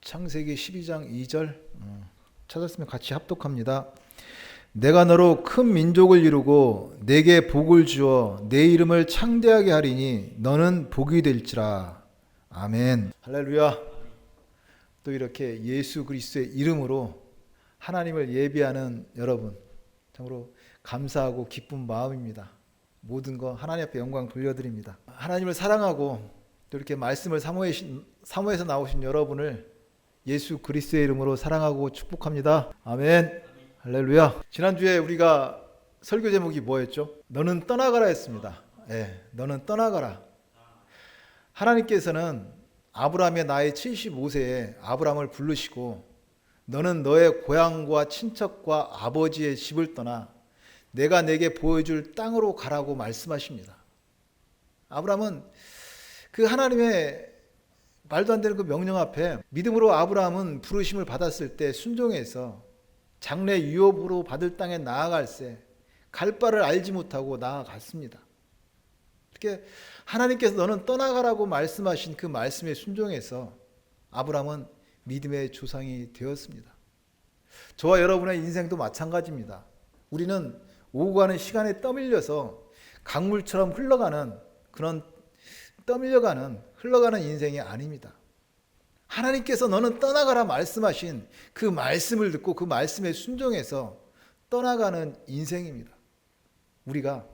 창세기 12장 2절 찾았으면 같이 합독합니다. 내가 너로 큰 민족을 이루고 내게 복을 주어 내 이름을 창대하게 하리니 너는 복이 될지라. 아멘. 할렐루야. 또 이렇게 예수 그리스도의 이름으로 하나님을 예배하는 여러분 참으로 감사하고 기쁜 마음입니다. 모든 거 하나님 앞에 영광 돌려드립니다. 하나님을 사랑하고 또 이렇게 말씀을 사모해서 나오신 여러분을 예수 그리스도의 이름으로 사랑하고 축복합니다. 아멘. 할렐루야. 지난주에 우리가 설교 제목이 뭐였죠? 너는 떠나가라 했습니다. 너는 떠나가라. 하나님께서는 아브라함의 나이 75세에 아브라함을 부르시고 너는 너의 고향과 친척과 아버지의 집을 떠나 내가 내게 보여줄 땅으로 가라고 말씀하십니다. 아브라함은 그 하나님의 말도 안 되는 그 명령 앞에 믿음으로 아브라함은 부르심을 받았을 때 순종해서 장래 유업으로 받을 땅에 나아갈새 갈 바를 알지 못하고 나아갔습니다. 이렇게 하나님께서 너는 떠나가라고 말씀하신 그 말씀에 순종해서 아브라함은 믿음의 조상이 되었습니다. 저와 여러분의 인생도 마찬가지입니다. 우리는 오고 가는 시간에 떠밀려서 강물처럼 흘러가는 흘러가는 인생이 아닙니다. 하나님께서 너는 떠나가라 말씀하신 그 말씀을 듣고 그 말씀에 순종해서 떠나가는 인생입니다. 우리가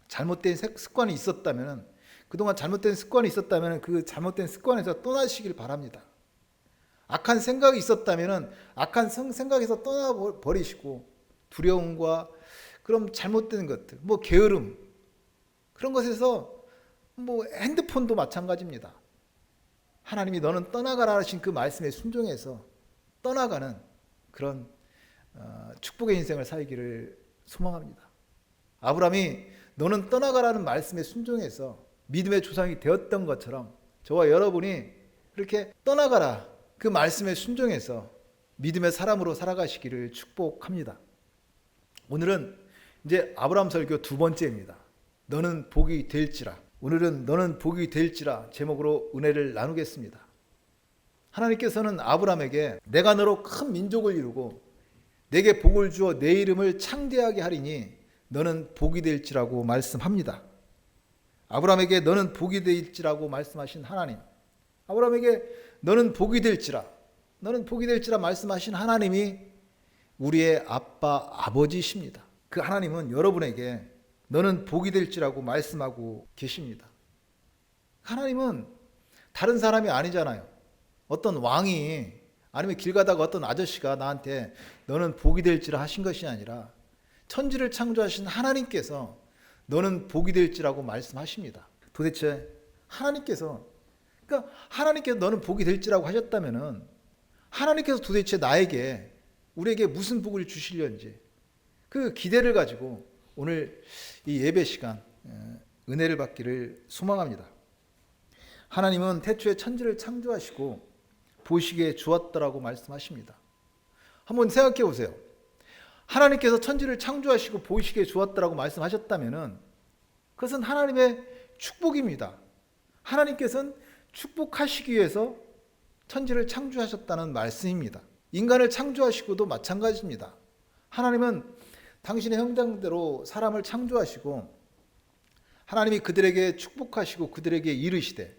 잘못된 습관이 있었다면 그동안 잘못된 습관이 있었다면 그 잘못된 습관에서 떠나시길 바랍니다. 악한 생각이 있었다면 악한 생각에서 떠나버리시고 두려움과 그럼 잘못된 것들, 게으름 그런 것에서 핸드폰도 마찬가지입니다. 하나님이 너는 떠나가라 하신 그 말씀에 순종해서 떠나가는 그런 축복의 인생을 살기를 소망합니다. 아브라함이 너는 떠나가라는 말씀에 순종해서 믿음의 조상이 되었던 것처럼 저와 여러분이 그렇게 떠나가라 그 말씀에 순종해서 믿음의 사람으로 살아가시기를 축복합니다. 오늘은 이제 아브라함 설교 두 번째입니다. 너는 복이 될지라. 오늘은 너는 복이 될지라 제목으로 은혜를 나누겠습니다. 하나님께서는 아브라함에게 내가 너로 큰 민족을 이루고 내게 복을 주어 내 이름을 창대하게 하리니 너는 복이 될지라고 말씀합니다. 아브라함에게 너는 복이 될지라고 말씀하신 하나님, 아브라함에게 너는 복이 될지라 말씀하신 하나님이 우리의 아버지십니다. 그 하나님은 여러분에게 너는 복이 될지라고 말씀하고 계십니다. 하나님은 다른 사람이 아니잖아요. 어떤 왕이 아니면 길 가다가 어떤 아저씨가 나한테 너는 복이 될지라 하신 것이 아니라 천지를 창조하신 하나님께서 너는 복이 될지라고 말씀하십니다. 도대체 하나님께서 너는 복이 될지라고 하셨다면은 하나님께서 도대체 우리에게 무슨 복을 주시려는지 그 기대를 가지고 오늘 이 예배 시간 은혜를 받기를 소망합니다. 하나님은 태초에 천지를 창조하시고 보시기에 좋았더라고 말씀하십니다. 한번 생각해 보세요. 하나님께서 천지를 창조하시고 보시기에 좋았더라고 말씀하셨다면 그것은 하나님의 축복입니다. 하나님께서는 축복하시기 위해서 천지를 창조하셨다는 말씀입니다. 인간을 창조하시고도 마찬가지입니다. 하나님은 당신의 형상대로 사람을 창조하시고 하나님이 그들에게 축복하시고 그들에게 이르시되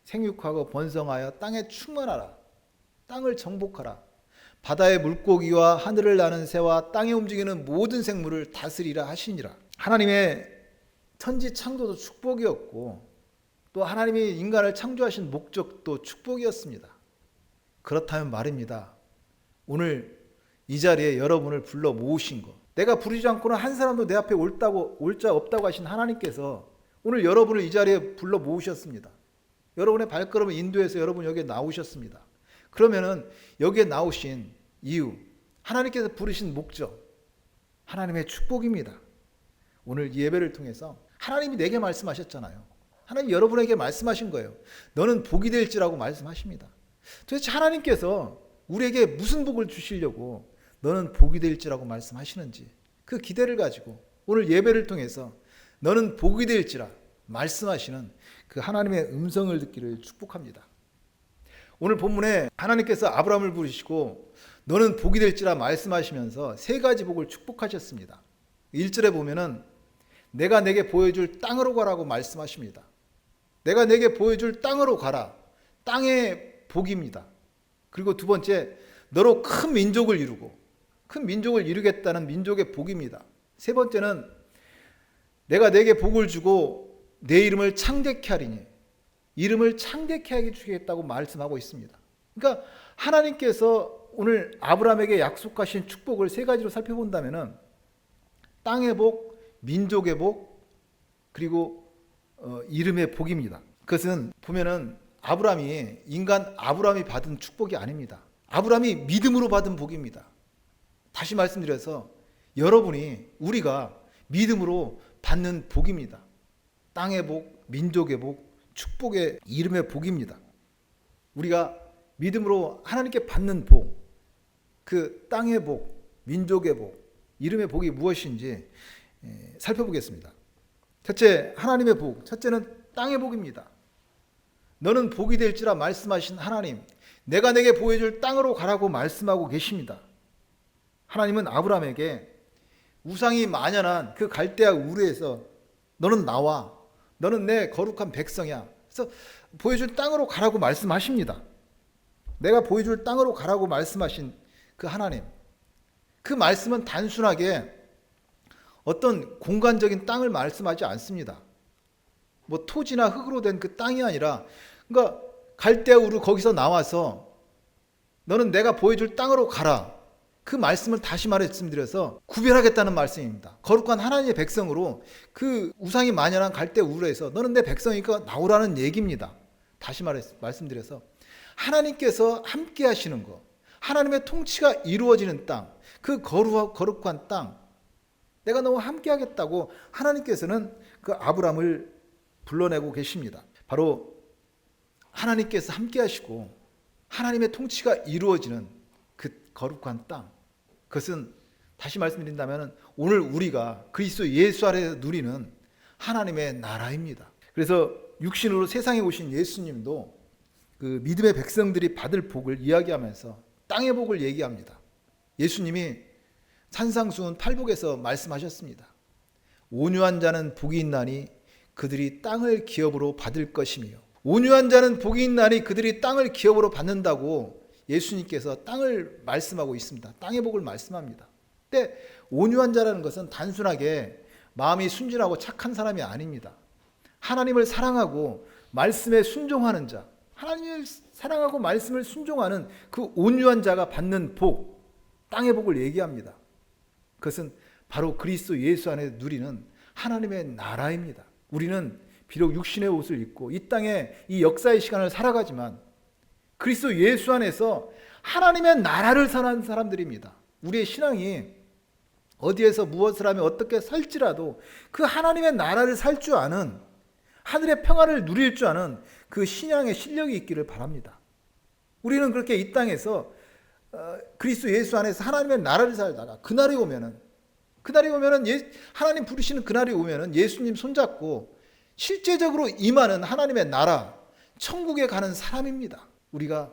생육하고 번성하여 땅에 충만하라. 땅을 정복하라. 바다의 물고기와 하늘을 나는 새와 땅에 움직이는 모든 생물을 다스리라 하시니라. 하나님의 천지 창조도 축복이었고 또 하나님이 인간을 창조하신 목적도 축복이었습니다. 그렇다면 말입니다. 오늘 이 자리에 여러분을 불러 모으신 것, 내가 부르지 않고는 한 사람도 내 앞에 올 자 없다고 하신 하나님께서 오늘 여러분을 이 자리에 불러 모으셨습니다. 여러분의 발걸음을 인도해서 여러분 여기에 나오셨습니다. 그러면은 여기에 나오신 이유, 하나님께서 부르신 목적, 하나님의 축복입니다. 오늘 이 예배를 통해서 하나님이 내게 말씀하셨잖아요. 하나님 여러분에게 말씀하신 거예요. 너는 복이 될지라고 말씀하십니다. 도대체 하나님께서 우리에게 무슨 복을 주시려고 너는 복이 될지라고 말씀하시는지 그 기대를 가지고 오늘 예배를 통해서 너는 복이 될지라 말씀하시는 그 하나님의 음성을 듣기를 축복합니다. 오늘 본문에 하나님께서 아브라함을 부르시고 너는 복이 될지라 말씀하시면서 세 가지 복을 축복하셨습니다. 1절에 보면은 내가 내게 보여줄 땅으로 가라고 말씀하십니다. 내가 내게 보여줄 땅으로 가라. 땅의 복입니다. 그리고 두 번째, 너로 큰 민족을 이루고, 큰 민족을 이루겠다는 민족의 복입니다. 세 번째는 내가 내게 복을 주고 내 이름을 창대케 하리니, 이름을 창대케 하게 주겠다고 말씀하고 있습니다. 그러니까 하나님께서 오늘 아브라함에게 약속하신 축복을 세 가지로 살펴본다면은 땅의 복, 민족의 복, 그리고 이름의 복입니다. 그것은 보면은 인간 아브라함이 받은 축복이 아닙니다. 아브라함이 믿음으로 받은 복입니다. 다시 말씀드려서 우리가 믿음으로 받는 복입니다. 땅의 복, 민족의 복, 축복의 이름의 복입니다. 우리가 믿음으로 하나님께 받는 복, 그 땅의 복, 민족의 복, 이름의 복이 무엇인지 살펴보겠습니다. 첫째, 하나님의 복. 첫째는 땅의 복입니다. 너는 복이 될지라 말씀하신 하나님, 내가 내게 보여줄 땅으로 가라고 말씀하고 계십니다. 하나님은 아브라함에게 우상이 만연한 그 갈대아 우르에서 너는 나와, 너는 내 거룩한 백성이야. 그래서 보여줄 땅으로 가라고 말씀하십니다. 내가 보여줄 땅으로 가라고 말씀하신 그 하나님, 그 말씀은 단순하게 어떤 공간적인 땅을 말씀하지 않습니다. 뭐 토지나 흙으로 된 그 땅이 아니라, 그러니까 갈대아 우르 거기서 나와서 너는 내가 보여줄 땅으로 가라. 그 말씀을 다시 말씀드려서 구별하겠다는 말씀입니다. 거룩한 하나님의 백성으로 그 우상이 만연한 갈대아 우르에서 너는 내 백성이니까 나오라는 얘기입니다. 다시 말씀드려서 하나님께서 함께 하시는 것, 하나님의 통치가 이루어지는 땅, 그 거룩한 땅, 내가 너무 함께 하겠다고 하나님께서는 그 아브라함을 불러내고 계십니다. 바로 하나님께서 함께 하시고 하나님의 통치가 이루어지는 그 거룩한 땅, 그것은 다시 말씀드린다면 오늘 우리가 그리스도 예수 아래에서 누리는 하나님의 나라입니다. 그래서 육신으로 세상에 오신 예수님도 그 믿음의 백성들이 받을 복을 이야기하면서 땅의 복을 얘기합니다. 예수님이 산상수훈 8복에서 말씀하셨습니다. 온유한 자는 복이 있나니 그들이 땅을 기업으로 받을 것이며, 온유한 자는 복이 있나니 그들이 땅을 기업으로 받는다고 예수님께서 땅을 말씀하고 있습니다. 땅의 복을 말씀합니다. 근데 온유한 자라는 것은 단순하게 마음이 순진하고 착한 사람이 아닙니다. 하나님을 사랑하고 말씀에 순종하는 자, 하나님을 사랑하고 말씀을 순종하는 그 온유한 자가 받는 복, 땅의 복을 얘기합니다. 그것은 바로 그리스도 예수 안에 누리는 하나님의 나라입니다. 우리는 비록 육신의 옷을 입고 이 땅에 이 역사의 시간을 살아가지만 그리스도 예수 안에서 하나님의 나라를 사는 사람들입니다. 우리의 신앙이 어디에서 무엇을 하며 어떻게 살지라도 그 하나님의 나라를 살 줄 아는, 하늘의 평화를 누릴 줄 아는 그 신앙의 실력이 있기를 바랍니다. 우리는 그렇게 이 땅에서 그리스도 예수 안에서 하나님의 나라를 살다가 그날이 오면은 하나님 부르시는 그날이 오면은 예수님 손잡고 실제적으로 임하는 하나님의 나라, 천국에 가는 사람입니다. 우리가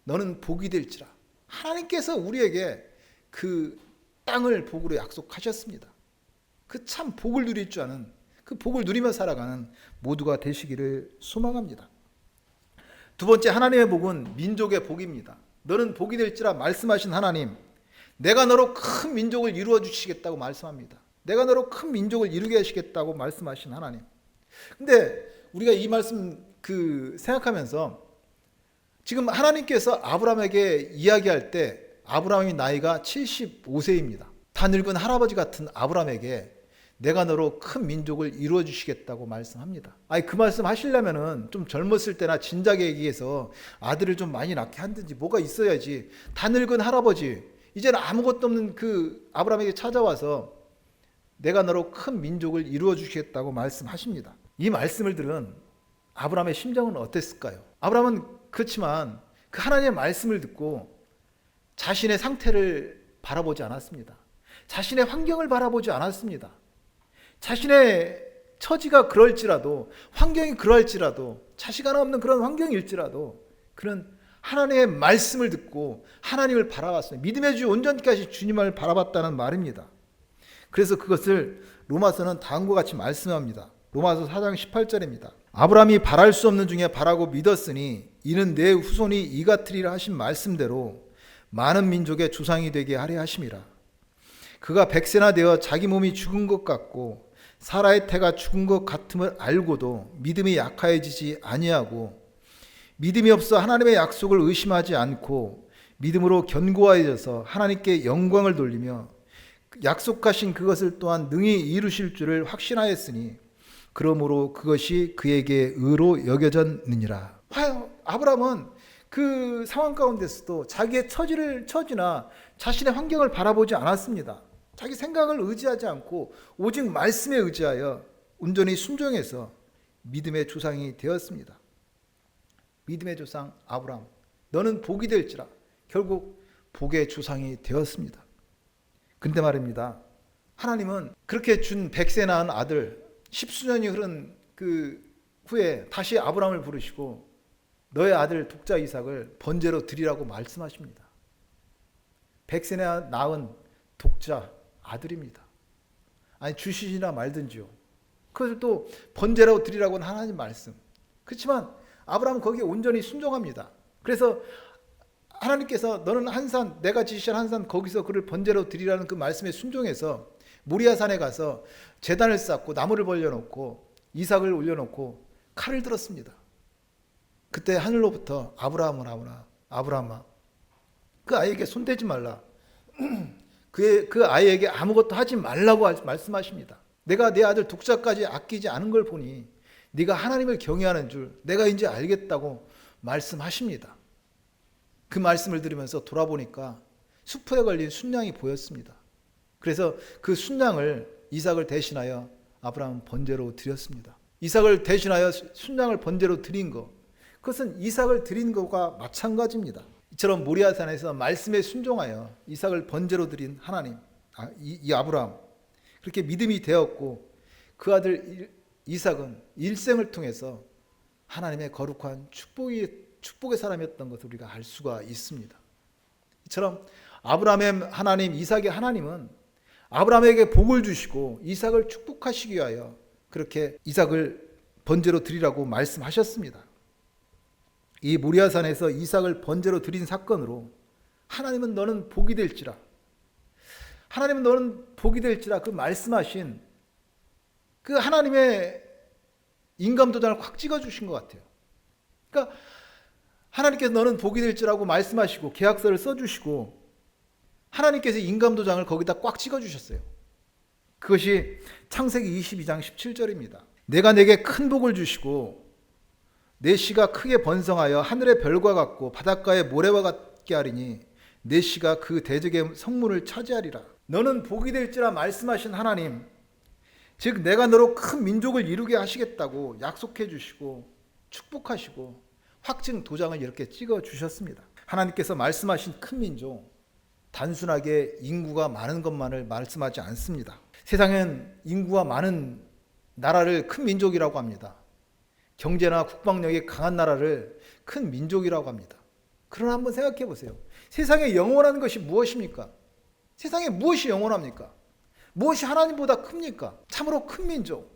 너는 복이 될지라, 하나님께서 우리에게 그 땅을 복으로 약속하셨습니다. 그 참 복을 누릴 줄 아는, 그 복을 누리며 살아가는 모두가 되시기를 소망합니다. 두 번째, 하나님의 복은 민족의 복입니다. 너는 복이 될지라 말씀하신 하나님, 내가 너로 큰 민족을 이루어 주시겠다고 말씀합니다. 내가 너로 큰 민족을 이루게 하시겠다고 말씀하신 하나님. 근데 우리가 이 말씀 생각하면서 지금 하나님께서 아브라함에게 이야기할 때 아브라함의 나이가 75세입니다. 다 늙은 할아버지 같은 아브라함에게 내가 너로 큰 민족을 이루어 주시겠다고 말씀합니다. 그 말씀 하시려면은 좀 젊었을 때나 진작에 얘기해서 아들을 좀 많이 낳게 한든지 뭐가 있어야지. 다 늙은 할아버지, 이제는 아무것도 없는 그 아브라함에게 찾아와서 내가 너로 큰 민족을 이루어 주시겠다고 말씀하십니다. 이 말씀을 들은 아브라함의 심정은 어땠을까요? 아브라함은 그렇지만 그 하나님의 말씀을 듣고 자신의 상태를 바라보지 않았습니다. 자신의 환경을 바라보지 않았습니다. 자신의 처지가 그럴지라도, 환경이 그럴지라도, 자식 하나 없는 그런 환경일지라도 그는 하나님의 말씀을 듣고 하나님을 바라봤어요. 믿음의 주 온전까지 주님을 바라봤다는 말입니다. 그래서 그것을 로마서는 다음과 같이 말씀합니다. 로마서 4장 18절입니다. 아브라함이 바랄 수 없는 중에 바라고 믿었으니 이는 내 후손이 이 같으리라 하신 말씀대로 많은 민족의 조상이 되게 하려 하심이라. 그가 100세나 되어 자기 몸이 죽은 것 같고 사라의 태가 죽은 것 같음을 알고도 믿음이 약하여지지 아니하고 믿음이 없어 하나님의 약속을 의심하지 않고 믿음으로 견고하여져서 하나님께 영광을 돌리며 약속하신 그것을 또한 능히 이루실 줄을 확신하였으니 그러므로 그것이 그에게 의로 여겨졌느니라. 아브라함은 그 상황 가운데서도 자기의 처지나 자신의 환경을 바라보지 않았습니다. 자기 생각을 의지하지 않고 오직 말씀에 의지하여 온전히 순종해서 믿음의 조상이 되었습니다. 믿음의 조상 아브라함, 너는 복이 될지라. 결국 복의 조상이 되었습니다. 근데 말입니다, 하나님은 그렇게 준 100세 낳은 아들, 10수년이 흐른 그 후에 다시 아브라함을 부르시고 너의 아들 독자 이삭을 번제로 드리라고 말씀하십니다. 100세나 낳은 독자 아들입니다. 아니 주시지나 말든지요. 그것을 또 번제로 드리라고는 하나님 말씀. 그렇지만 아브라함은 거기에 온전히 순종합니다. 그래서 하나님께서 너는 한 산, 내가 지시한 한 산 거기서 그를 번제로 드리라는 그 말씀에 순종해서 모리아산에 가서 제단을 쌓고 나무를 벌려놓고 이삭을 올려놓고 칼을 들었습니다. 그때 하늘로부터 아브라함아 그 아이에게 손대지 말라. 그 아이에게 아무것도 하지 말라고 말씀하십니다. 내가 내 아들 독자까지 아끼지 않은 걸 보니 네가 하나님을 경외하는 줄 내가 이제 알겠다고 말씀하십니다. 그 말씀을 들으면서 돌아보니까 수풀에 걸린 순양이 보였습니다. 그래서 그 순양을 이삭을 대신하여 아브라함은 번제로 드렸습니다. 이삭을 대신하여 순양을 번제로 드린 것, 그것은 이삭을 드린 것과 마찬가지입니다. 이처럼 모리아산에서 말씀에 순종하여 이삭을 번제로 드린 하나님, 이 아브라함, 그렇게 믿음이 되었고 그 아들 이삭은 일생을 통해서 하나님의 거룩한 축복의 사람이었던 것을 우리가 알 수가 있습니다. 이처럼 아브라함의 하나님, 이삭의 하나님은 아브라함에게 복을 주시고 이삭을 축복하시기 위하여 그렇게 이삭을 번제로 드리라고 말씀하셨습니다. 이 모리아산에서 이삭을 번제로 드린 사건으로 하나님은 너는 복이 될지라, 하나님은 너는 복이 될지라 그 말씀하신 그 하나님의 인감도장을 확 찍어주신 것 같아요. 그러니까 하나님께서 너는 복이 될지라고 말씀하시고 계약서를 써주시고 하나님께서 인감도장을 거기다 꽉 찍어주셨어요. 그것이 창세기 22장 17절입니다. 내가 내게 큰 복을 주시고 내 씨가 크게 번성하여 하늘의 별과 같고 바닷가의 모래와 같게 하리니 내 씨가 그 대적의 성문을 차지하리라. 너는 복이 될지라 말씀하신 하나님, 즉 내가 너로 큰 민족을 이루게 하시겠다고 약속해 주시고 축복하시고 확증 도장을 이렇게 찍어 주셨습니다. 하나님께서 말씀하신 큰 민족, 단순하게 인구가 많은 것만을 말씀하지 않습니다. 세상엔 인구가 많은 나라를 큰 민족이라고 합니다. 경제나 국방력이 강한 나라를 큰 민족이라고 합니다. 그러나 한번 생각해 보세요. 세상에 영원한 것이 무엇입니까? 세상에 무엇이 영원합니까? 무엇이 하나님보다 큽니까? 참으로 큰 민족.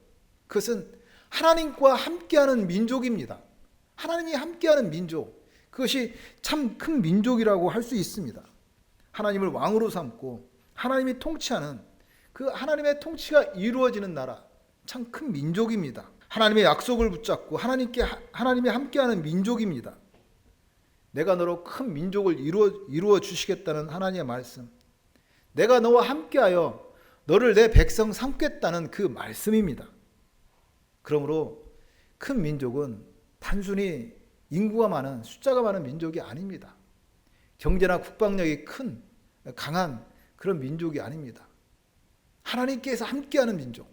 그것은 하나님과 함께하는 민족입니다. 하나님이 함께하는 민족. 그것이 참 큰 민족이라고 할 수 있습니다. 하나님을 왕으로 삼고 하나님이 통치하는 그 하나님의 통치가 이루어지는 나라, 참 큰 민족입니다. 하나님의 약속을 붙잡고 하나님이 함께하는 민족입니다. 내가 너로 큰 민족을 이루어 주시겠다는 하나님의 말씀, 내가 너와 함께하여 너를 내 백성 삼겠다는 그 말씀입니다. 그러므로 큰 민족은 단순히 인구가 많은, 숫자가 많은 민족이 아닙니다. 경제나 국방력이 큰, 강한 그런 민족이 아닙니다. 하나님께서 함께하는 민족.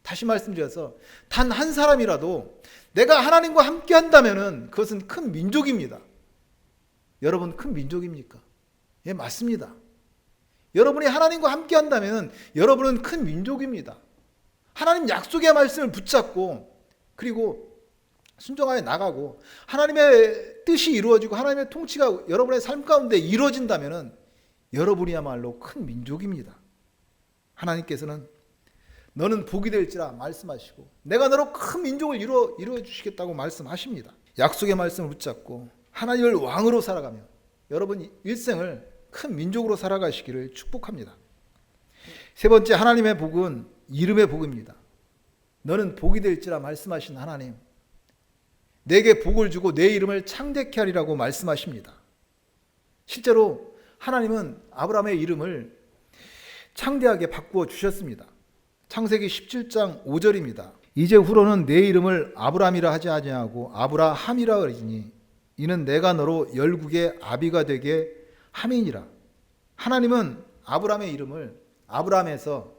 다시 말씀드려서 단 한 사람이라도 내가 하나님과 함께 한다면 그것은 큰 민족입니다. 여러분 큰 민족입니까? 예, 맞습니다. 여러분이 하나님과 함께 한다면 여러분은 큰 민족입니다. 하나님 약속의 말씀을 붙잡고 그리고 순종하여 나가고 하나님의 뜻이 이루어지고 하나님의 통치가 여러분의 삶 가운데 이루어진다면 여러분이야말로 큰 민족입니다. 하나님께서는 너는 복이 될지라 말씀하시고 내가 너로 큰 민족을 이루어 주시겠다고 말씀하십니다. 약속의 말씀을 붙잡고 하나님을 왕으로 살아가며 여러분 일생을 큰 민족으로 살아가시기를 축복합니다. 세 번째, 하나님의 복은 이름의 복입니다. 너는 복이 될지라 말씀하신 하나님, 내게 복을 주고 내 이름을 창대케 하리라고 말씀하십니다. 실제로 하나님은 아브라함의 이름을 창대하게 바꾸어 주셨습니다. 창세기 17장 5절입니다. 이제 후로는 내 이름을 아브라함이라 하지 아니하고 아브라함이라 하리니 이는 내가 너로 열국의 아비가 되게 함이니라. 하나님은 아브라함의 이름을 아브람에서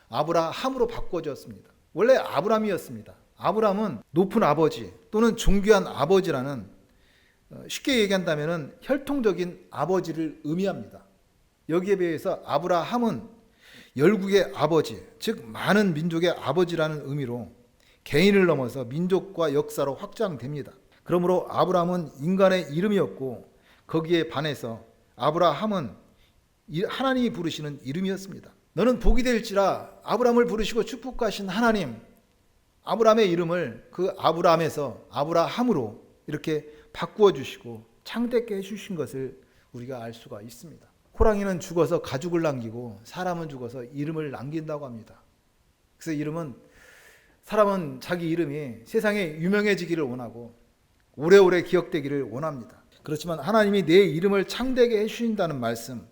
아브라함으로 바꿔 주었습니다. 원래 아브람이었습니다. 아브람은 높은 아버지 또는 존귀한 아버지라는, 쉽게 얘기한다면 혈통적인 아버지를 의미합니다. 여기에 비해서 아브라함은 열국의 아버지, 즉 많은 민족의 아버지라는 의미로 개인을 넘어서 민족과 역사로 확장됩니다. 그러므로 아브라함은 인간의 이름이었고 거기에 반해서 아브라함은 하나님이 부르시는 이름이었습니다. 너는 복이 될지라 아브라함을 부르시고 축복하신 하나님, 아브라함의 이름을 그 아브라함에서 아브라함으로 이렇게 바꾸어 주시고 창대케 해주신 것을 우리가 알 수가 있습니다. 호랑이는 죽어서 가죽을 남기고 사람은 죽어서 이름을 남긴다고 합니다. 그래서 사람은 자기 이름이 세상에 유명해지기를 원하고 오래오래 기억되기를 원합니다. 그렇지만 하나님이 내 이름을 창대하게 해주신다는 말씀,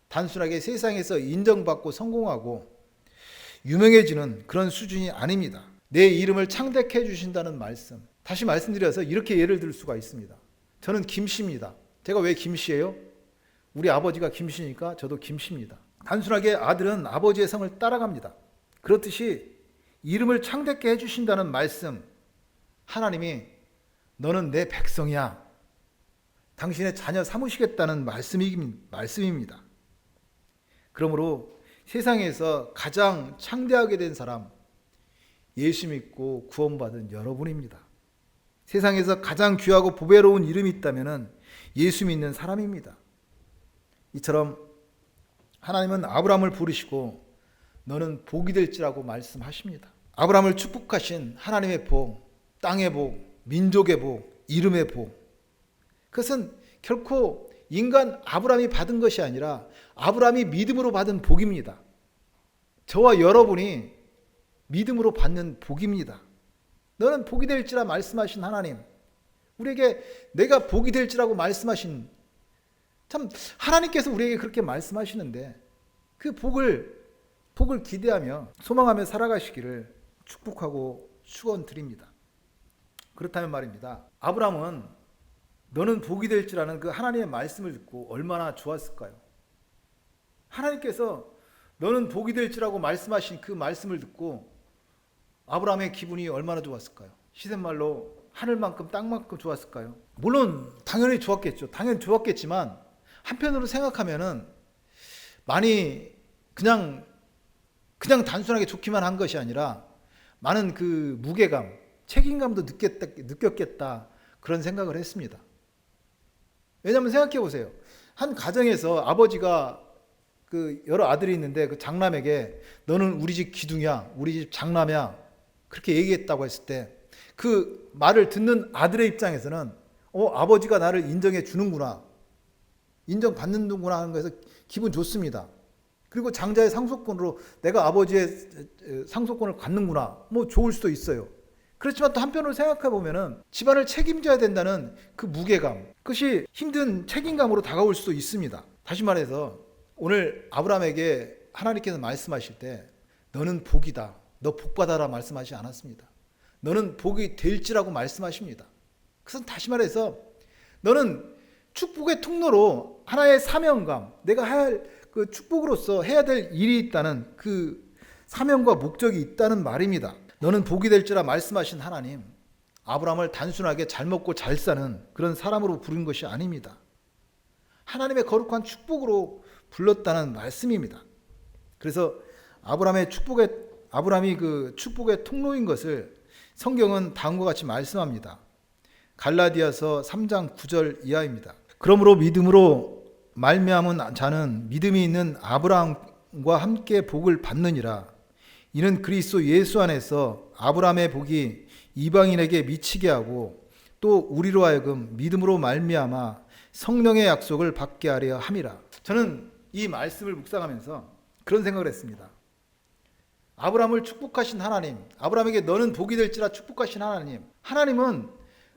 단순하게 세상에서 인정받고 성공하고 유명해지는 그런 수준이 아닙니다. 내 이름을 창대케 해주신다는 말씀, 다시 말씀드려서 이렇게 예를 들 수가 있습니다. 저는 김씨입니다. 제가 왜 김씨예요? 우리 아버지가 김씨니까 저도 김씨입니다. 단순하게 아들은 아버지의 성을 따라갑니다. 그렇듯이 이름을 창대케 해주신다는 말씀, 하나님이 너는 내 백성이야, 당신의 자녀 삼으시겠다는 말씀입니다. 그러므로 세상에서 가장 창대하게 된 사람, 예수 믿고 구원받은 여러분입니다. 세상에서 가장 귀하고 보배로운 이름이 있다면 예수 믿는 사람입니다. 이처럼 하나님은 아브라함을 부르시고 너는 복이 될지라고 말씀하십니다. 아브라함을 축복하신 하나님의 복, 땅의 복, 민족의 복, 이름의 복, 그것은 결코 인간 아브라함이 받은 것이 아니라 아브라함이 믿음으로 받은 복입니다. 저와 여러분이 믿음으로 받는 복입니다. 너는 복이 될지라 말씀하신 하나님, 우리에게 내가 복이 될지라고 말씀하신, 참 하나님께서 우리에게 그렇게 말씀하시는데 그 복을 기대하며 소망하며 살아가시기를 축복하고 축원드립니다. 그렇다면 말입니다. 아브라함은 너는 복이 될지라는 그 하나님의 말씀을 듣고 얼마나 좋았을까요? 하나님께서 너는 복이 될지라고 말씀하신 그 말씀을 듣고 아브라함의 기분이 얼마나 좋았을까요? 시샘말로 하늘만큼 땅만큼 좋았을까요? 물론 당연히 좋았겠죠. 당연히 좋았겠지만 한편으로 생각하면은 많이 그냥 단순하게 좋기만 한 것이 아니라 많은 그 무게감, 책임감도 느꼈겠다, 그런 생각을 했습니다. 왜냐하면 생각해 보세요. 한 가정에서 아버지가 그 여러 아들이 있는데 그 장남에게 너는 우리 집 기둥이야, 우리 집 장남이야, 그렇게 얘기했다고 했을 때 그 말을 듣는 아들의 입장에서는 아버지가 나를 인정해 주는구나, 인정받는구나 하는 것에서 기분 좋습니다. 그리고 장자의 상속권으로 내가 아버지의 상속권을 갖는구나, 뭐 좋을 수도 있어요. 그렇지만 또 한편으로 생각해 보면은 집안을 책임져야 된다는 그 무게감, 그것이 힘든 책임감으로 다가올 수도 있습니다. 다시 말해서 오늘 아브라함에게 하나님께서 말씀하실 때 너는 복이다, 너 복받아라 말씀하지 않았습니다. 너는 복이 될지라고 말씀하십니다. 그것은 다시 말해서 너는 축복의 통로로 하나의 사명감, 내가 할 그 축복으로서 해야 될 일이 있다는 그 사명과 목적이 있다는 말입니다. 너는 복이 될지라 말씀하신 하나님, 아브라함을 단순하게 잘 먹고 잘 사는 그런 사람으로 부른 것이 아닙니다. 하나님의 거룩한 축복으로 불렀다는 말씀입니다. 그래서 아브라함이 그 축복의 통로인 것을 성경은 다음과 같이 말씀합니다. 갈라디아서 3장 9절 이하입니다. 그러므로 믿음으로 말미암은 자는 믿음이 있는 아브라함과 함께 복을 받느니라. 이는 그리스도 예수 안에서 아브라함의 복이 이방인에게 미치게 하고 또 우리로 하여금 믿음으로 말미암아 성령의 약속을 받게 하려 함이라. 저는 이 말씀을 묵상하면서 그런 생각을 했습니다. 아브라함을 축복하신 하나님, 아브라함에게 너는 복이 될지라 축복하신 하나님, 하나님은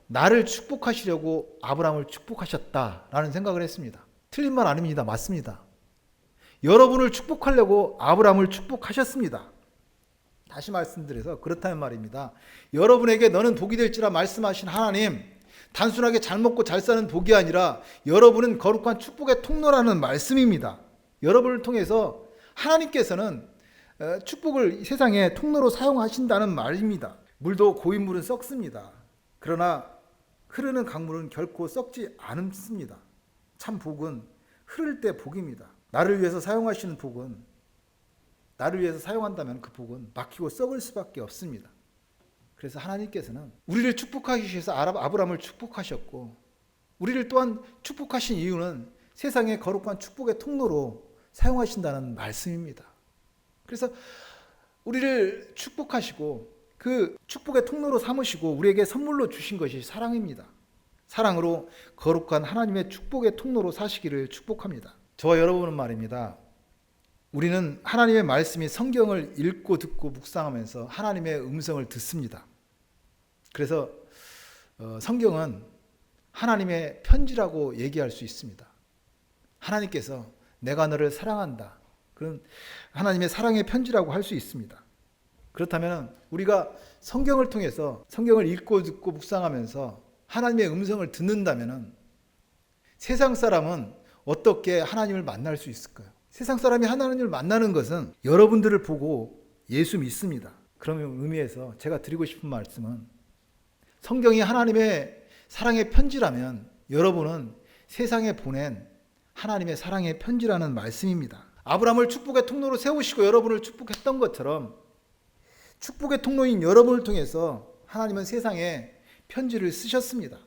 나를 축복하시려고 아브라함을 축복하셨다라는 생각을 했습니다. 틀린 말 아닙니다. 맞습니다. 여러분을 축복하려고 아브라함을 축복하셨습니다. 다시 말씀드려서 그렇다는 말입니다. 여러분에게 너는 복이 될지라 말씀하신 하나님, 단순하게 잘 먹고 잘 사는 복이 아니라 여러분은 거룩한 축복의 통로라는 말씀입니다. 여러분을 통해서 하나님께서는 축복을 세상의 통로로 사용하신다는 말입니다. 물도 고인 물은 썩습니다. 그러나 흐르는 강물은 결코 썩지 않습니다. 참 복은 흐를 때 복입니다. 나를 위해서 사용하시는 복은, 나를 위해서 사용한다면 그 복은 막히고 썩을 수밖에 없습니다. 그래서 하나님께서는 우리를 축복하기 위해서 아브라함을 축복하셨고, 우리를 또한 축복하신 이유는 세상의 거룩한 축복의 통로로 사용하신다는 말씀입니다. 그래서 우리를 축복하시고 그 축복의 통로로 삼으시고 우리에게 선물로 주신 것이 사랑입니다. 사랑으로 거룩한 하나님의 축복의 통로로 사시기를 축복합니다. 저와 여러분은 말입니다. 우리는 하나님의 말씀이 성경을 읽고 듣고 묵상하면서 하나님의 음성을 듣습니다. 그래서 성경은 하나님의 편지라고 얘기할 수 있습니다. 하나님께서 내가 너를 사랑한다. 그런 하나님의 사랑의 편지라고 할 수 있습니다. 그렇다면 우리가 성경을 통해서 성경을 읽고 듣고 묵상하면서 하나님의 음성을 듣는다면 세상 사람은 어떻게 하나님을 만날 수 있을까요? 세상 사람이 하나님을 만나는 것은 여러분들을 보고 예수 믿습니다. 그런 의미에서 제가 드리고 싶은 말씀은 성경이 하나님의 사랑의 편지라면 여러분은 세상에 보낸 하나님의 사랑의 편지라는 말씀입니다. 아브라함을 축복의 통로로 세우시고 여러분을 축복했던 것처럼 축복의 통로인 여러분을 통해서 하나님은 세상에 편지를 쓰셨습니다.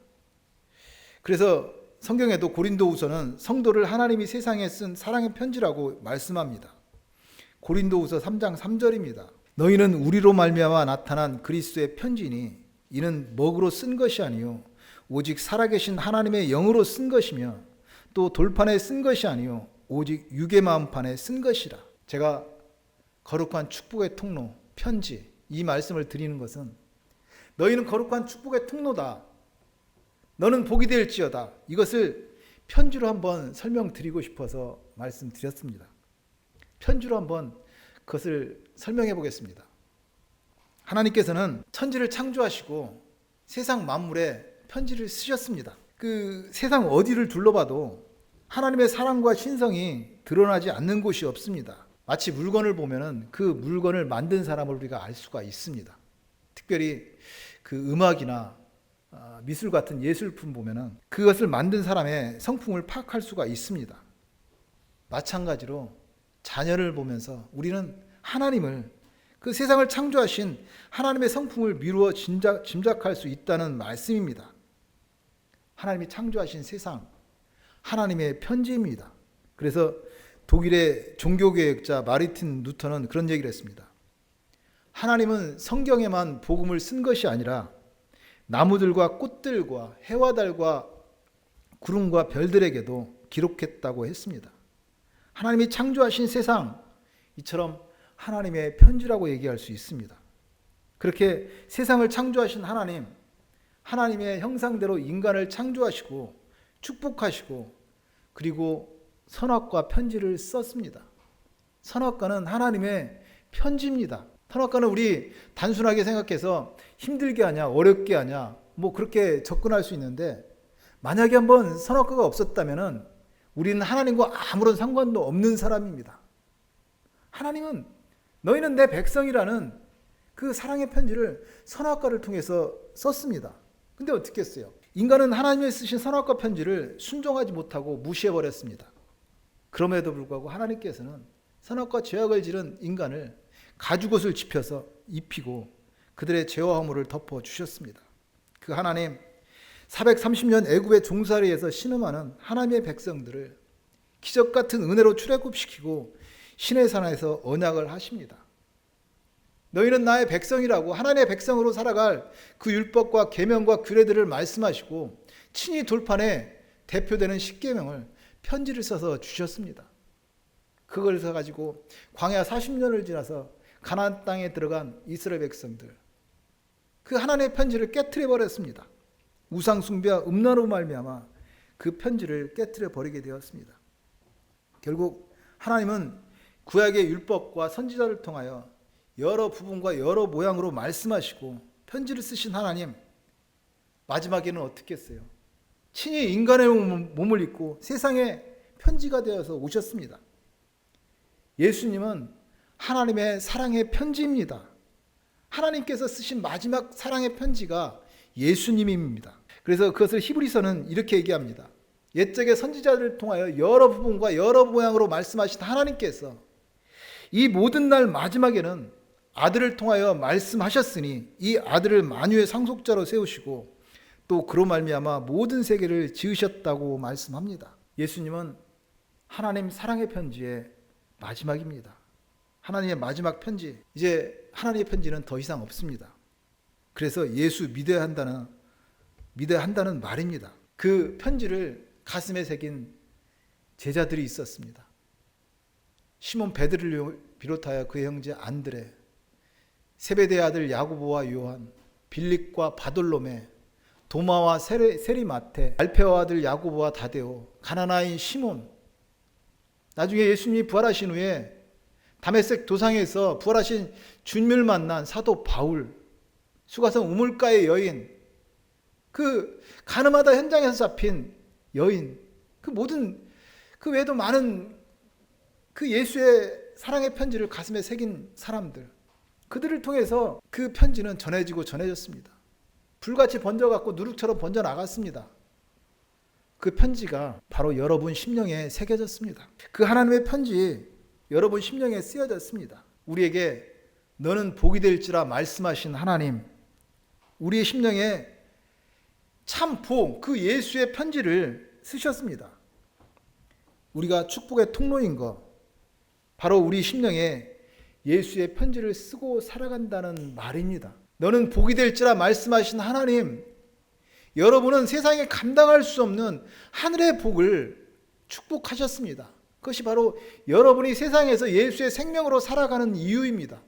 그래서 성경에도 고린도후서는 성도를 하나님이 세상에 쓴 사랑의 편지라고 말씀합니다. 고린도후서 3장 3절입니다. 너희는 우리로 말미암아 나타난 그리스도의 편지니 이는 먹으로 쓴 것이 아니요 오직 살아계신 하나님의 영으로 쓴 것이며 또 돌판에 쓴 것이 아니요 오직 육의 마음판에 쓴 것이라. 제가 거룩한 축복의 통로, 편지, 이 말씀을 드리는 것은 너희는 거룩한 축복의 통로다. 너는 복이 될지어다. 이것을 편지로 한번 설명드리고 싶어서 말씀드렸습니다. 편지로 한번 그것을 설명해 보겠습니다. 하나님께서는 천지를 창조하시고 세상 만물에 편지를 쓰셨습니다. 그 세상 어디를 둘러봐도 하나님의 사랑과 신성이 드러나지 않는 곳이 없습니다. 마치 물건을 보면은 그 물건을 만든 사람을 우리가 알 수가 있습니다. 특별히 그 음악이나 미술 같은 예술품 보면은 그것을 만든 사람의 성품을 파악할 수가 있습니다. 마찬가지로 자녀를 보면서 우리는 하나님을, 그 세상을 창조하신 하나님의 성품을 미루어 짐작할 수 있다는 말씀입니다. 하나님이 창조하신 세상, 하나님의 편지입니다. 그래서 독일의 종교개혁자 마르틴 루터는 그런 얘기를 했습니다. 하나님은 성경에만 복음을 쓴 것이 아니라 나무들과 꽃들과 해와 달과 구름과 별들에게도 기록했다고 했습니다. 하나님이 창조하신 세상, 이처럼 하나님의 편지라고 얘기할 수 있습니다. 그렇게 세상을 창조하신 하나님, 하나님의 형상대로 인간을 창조하시고 축복하시고 그리고 선악과 편지를 썼습니다. 선악과는 하나님의 편지입니다. 선악과는 우리 단순하게 생각해서 힘들게 하냐 어렵게 하냐 뭐 그렇게 접근할 수 있는데, 만약에 한번 선악과가 없었다면 우리는 하나님과 아무런 상관도 없는 사람입니다. 하나님은 너희는 내 백성이라는 그 사랑의 편지를 선악과를 통해서 썼습니다. 근데 어떻게 했어요? 인간은 하나님이 쓰신 선악과 편지를 순종하지 못하고 무시해버렸습니다. 그럼에도 불구하고 하나님께서는 선악과 죄악을 지른 인간을 가죽옷을 입혀서 입히고 그들의 죄와 허물을 덮어 주셨습니다. 그 하나님 430년 애굽의 종살이에서 신음하는 하나님의 백성들을 기적 같은 은혜로 출애굽시키고 시내산에서 언약을 하십니다. 너희는 나의 백성이라고 하나님의 백성으로 살아갈 그 율법과 계명과 규례들을 말씀하시고 친히 돌판에 대표되는 십계명을 편지를 써서 주셨습니다. 그걸 가지고 광야 40년을 지나서 가나안 땅에 들어간 이스라엘 백성들, 그 하나님의 편지를 깨트려 버렸습니다. 우상 숭배와 음란으로 말미암아 그 편지를 깨트려 버리게 되었습니다. 결국 하나님은 구약의 율법과 선지자를 통하여 여러 부분과 여러 모양으로 말씀하시고 편지를 쓰신 하나님, 마지막에는 어떻게 했어요? 친히 인간의 몸을 입고 세상에 편지가 되어서 오셨습니다. 예수님은 하나님의 사랑의 편지입니다. 하나님께서 쓰신 마지막 사랑의 편지가 예수님입니다. 그래서 그것을 히브리서는 이렇게 얘기합니다. 옛적의 선지자들을 통하여 여러 부분과 여러 모양으로 말씀하신 하나님께서 이 모든 날 마지막에는 아들을 통하여 말씀하셨으니 이 아들을 만유의 상속자로 세우시고 또 그로 말미암아 모든 세계를 지으셨다고 말씀합니다. 예수님은 하나님 사랑의 편지의 마지막입니다. 하나님의 마지막 편지. 이제 하나님의 편지는 더 이상 없습니다. 그래서 예수 믿어야 한다는 말입니다. 그 편지를 가슴에 새긴 제자들이 있었습니다. 시몬 베드로를 비롯하여 그의 형제 안드레, 세베대의 아들 야고보와 요한, 빌립과 바돌로메, 도마와 세리마테, 알페와 아들 야고보와 다데오, 가나나인 시몬. 나중에 예수님이 부활하신 후에 다메섹 도상에서 부활하신 주님을 만난 사도 바울, 수가성 우물가의 여인, 그 가늠하다 현장에서 잡힌 여인, 그 모든 그 외에도 많은 그 예수의 사랑의 편지를 가슴에 새긴 사람들, 그들을 통해서 그 편지는 전해지고 전해졌습니다. 불같이 번져갖고 누룩처럼 번져나갔습니다. 그 편지가 바로 여러분 심령에 새겨졌습니다. 그 하나님의 편지 여러분 심령에 쓰여졌습니다. 우리에게 너는 복이 될지라 말씀하신 하나님, 우리의 심령에 참 복, 그 예수의 편지를 쓰셨습니다. 우리가 축복의 통로인 것, 바로 우리 심령에 예수의 편지를 쓰고 살아간다는 말입니다. 너는 복이 될지라 말씀하신 하나님, 여러분은 세상에 감당할 수 없는 하늘의 복을 축복하셨습니다. 그것이 바로 여러분이 세상에서 예수의 생명으로 살아가는 이유입니다.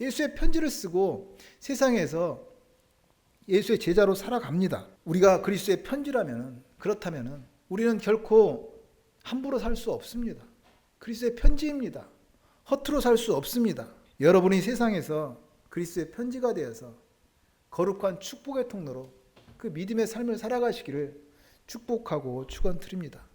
예수의 편지를 쓰고 세상에서 예수의 제자로 살아갑니다. 우리가 그리스도의 편지라면, 그렇다면 우리는 결코 함부로 살 수 없습니다. 그리스도의 편지입니다. 허투루 살 수 없습니다. 여러분이 세상에서 그리스도의 편지가 되어서 거룩한 축복의 통로로 그 믿음의 삶을 살아가시기를 축복하고 축원드립니다.